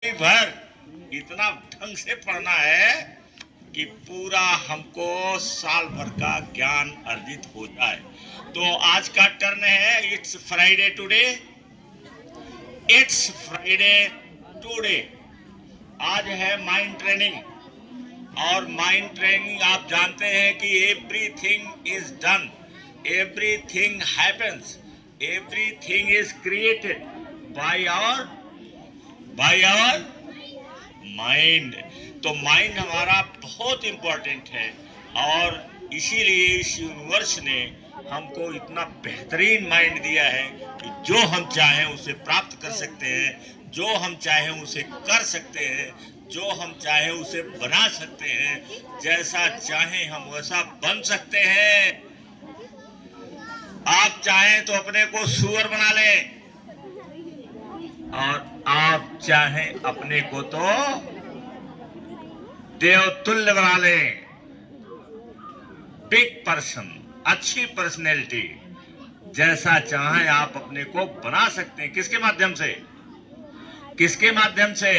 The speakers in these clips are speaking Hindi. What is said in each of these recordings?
भर इतना ढंग से पढ़ना है कि पूरा हमको साल भर का ज्ञान अर्जित हो जाए। तो आज का टर्न है it's Friday today. It's Friday today आज है माइंड ट्रेनिंग। और माइंड ट्रेनिंग आप जानते हैं कि everything is done, everything happens, everything is created by our mind. तो माइंड हमारा बहुत इंपॉर्टेंट है और इसीलिए इस यूनिवर्स ने हमको इतना बेहतरीन माइंड दिया है कि जो हम चाहें उसे प्राप्त कर सकते हैं, जो हम चाहें उसे कर सकते हैं, जो हम चाहें उसे बना सकते हैं, जैसा चाहें हम वैसा बन सकते हैं। आप चाहें तो अपने को सुअर बना लें और आप चाहें अपने को तो देवतुल्य बना लें। बिग पर्सन, अच्छी पर्सनैलिटी, जैसा चाहें आप अपने को बना सकते हैं। किसके माध्यम से? किसके माध्यम से?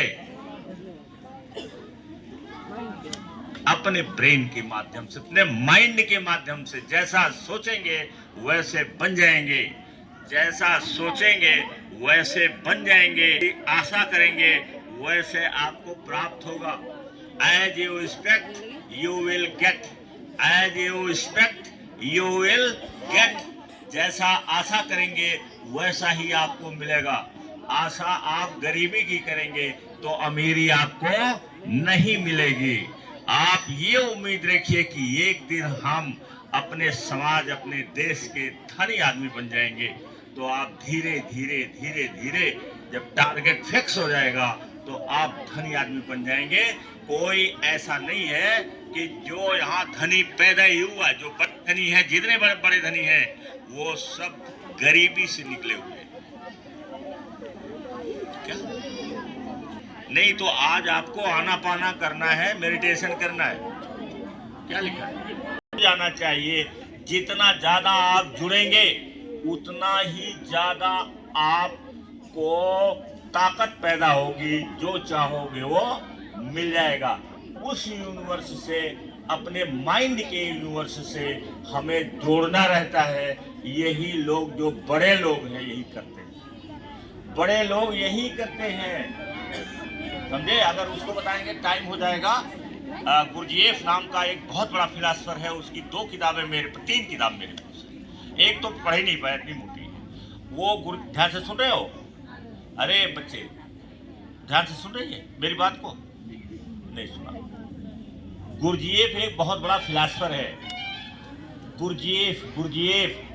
अपने ब्रेन के माध्यम से, अपने माइंड के माध्यम से। जैसा सोचेंगे वैसे बन जाएंगे, जैसा सोचेंगे वैसे बन जाएंगे, आशा करेंगे वैसे आपको प्राप्त होगा। As you expect you will get, as you expect you will get. जैसा आशा करेंगे वैसा ही आपको मिलेगा। आशा आप गरीबी की करेंगे तो अमीरी आपको नहीं मिलेगी। आप ये उम्मीद रखिए कि एक दिन हम अपने समाज, अपने देश के धनी आदमी बन जाएंगे। तो आप धीरे धीरे धीरे धीरे जब टारगेट फिक्स हो जाएगा तो आप धनी आदमी बन जाएंगे। कोई ऐसा नहीं है कि जो यहाँ धनी पैदा ही हुआ, जो बड़े धनी है, जितने बड़े बड़े धनी हैं वो सब गरीबी से निकले हुए हैं। क्या नहीं तो आज आपको आना पाना करना है, मेडिटेशन करना है। क्या लिखा है? जाना चाहिए। जितना ज्यादा आप जुड़ेंगे उतना ही ज्यादा आपको ताकत पैदा होगी। जो चाहोगे वो मिल जाएगा। उस यूनिवर्स से, अपने माइंड के यूनिवर्स से हमें जोड़ना रहता है। यही लोग, जो बड़े लोग हैं, यही करते हैं। बड़े लोग यही करते हैं, समझे? अगर उसको बताएंगे टाइम हो जाएगा। गुरजीएफ नाम का एक बहुत बड़ा फिलासफर है, उसकी 2 किताबें तीन किताब मेरे पास है। एक तो पढ़ ही नहीं पाया, इतनी मोटी है वो। ध्यान से सुन रहे हो? अरे बच्चे ध्यान से सुन रही है मेरी बात को? नहीं सुना? गुरजीएफ एक बहुत बड़ा फिलासफर है। गुरजीएफ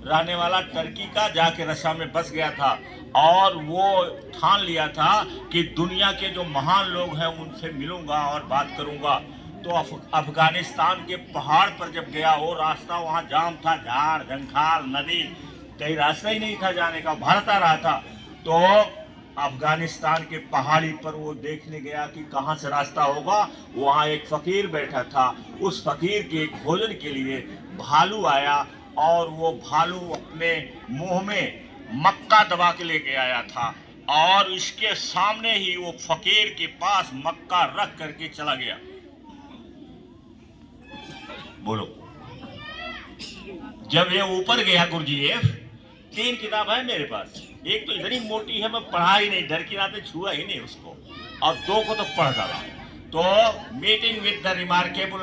रहने वाला टर्की का, जाके रशिया में बस गया था और वो ठान लिया था कि दुनिया के जो महान लोग हैं उनसे मिलूंगा और बात करूंगा। तो अफगानिस्तान के पहाड़ पर जब गया, वो रास्ता वहाँ जाम था, झाड़ झंखार, नदी, कहीं रास्ता ही नहीं था जाने का, भरता रहा था। तो अफगानिस्तान के पहाड़ी पर वो देखने गया कि कहाँ से रास्ता होगा। वहाँ एक फकीर बैठा था। उस फकीर के भोजन के लिए भालू आया और वो भालू अपने मुंह में मक्का दबा के लेके आया था और इसके सामने ही वो फकीर के पास मक्का रख करके चला गया। बोलो। जब ये ऊपर गया गुरजीएफ, 3 किताब है मेरे पास। एक तो इतनी मोटी है, मैं पढ़ा ही नहीं, डर की रातें छुआ ही नहीं उसको, और 2 को तो पढ़ डाला। तो meeting with the remarkable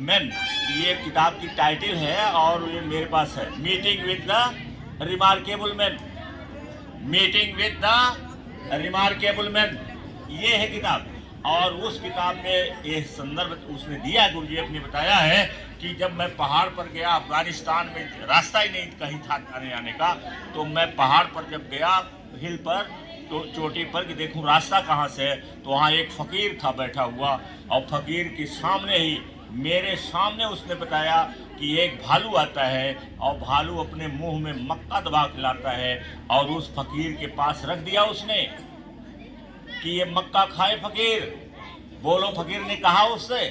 man, ये किताब की टाइटल है और ये मेरे पास है। Meeting with the remarkable man, meeting with the remarkable man, ये है किताब। और उस किताब में ये संदर्भ उसने दिया, गुरजीएफ ने बताया है कि जब मैं पहाड़ पर गया, अफगानिस्तान में रास्ता ही नहीं कहीं था आने आने का, तो मैं पहाड़ पर जब गया, हिल पर, तो चोटी पर, कि देखूं रास्ता कहाँ से है, तो वहाँ एक फकीर था बैठा हुआ और फकीर के सामने ही, मेरे सामने उसने बताया कि एक भालू आता है और भालू अपने मुंह में मक्का दबा के लाता है और उस फकीर के पास रख दिया उसने कि ये मक्का खाए फकीर। बोलो, फकीर ने कहा उससे?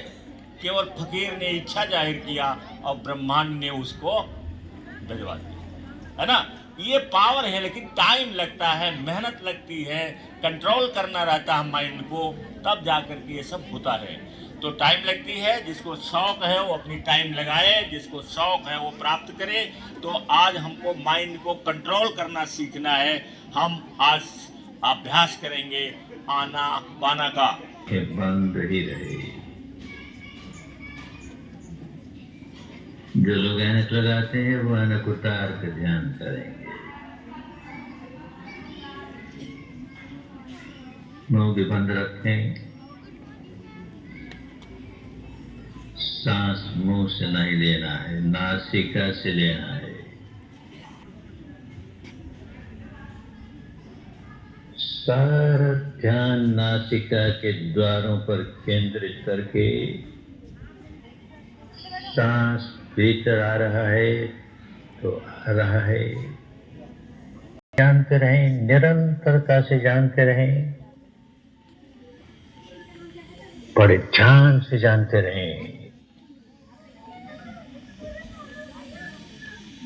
केवल फकीर ने इच्छा जाहिर किया और ब्रह्मांड ने उसको भिजवा दिया, है ना? ये पावर है, लेकिन टाइम लगता है, मेहनत लगती है, कंट्रोल करना रहता है माइंड को, तब जाकर के ये सब होता है। तो टाइम लगती है, जिसको शौक है वो अपनी टाइम लगाए, जिसको शौक है वो प्राप्त करे। तो आज हमको माइंड को कंट्रोल करना सीखना है। हम आज अभ्यास करेंगे आना पाना का। कि बंद ही रहे। जो लोग ऐनक लगाते हैं वो ऐनक उतार कर ध्यान करेंगे। मुंह भी बंद रखें। सांस मुंह से नहीं लेना है, नासिका से लेना है। सारा ध्यान नासिका के द्वारों पर केंद्रित करके सांस भीतर आ रहा है तो आ रहा है, जानते रहें, निरंतरता से जानते रहें, बड़े ध्यान से जानते रहें।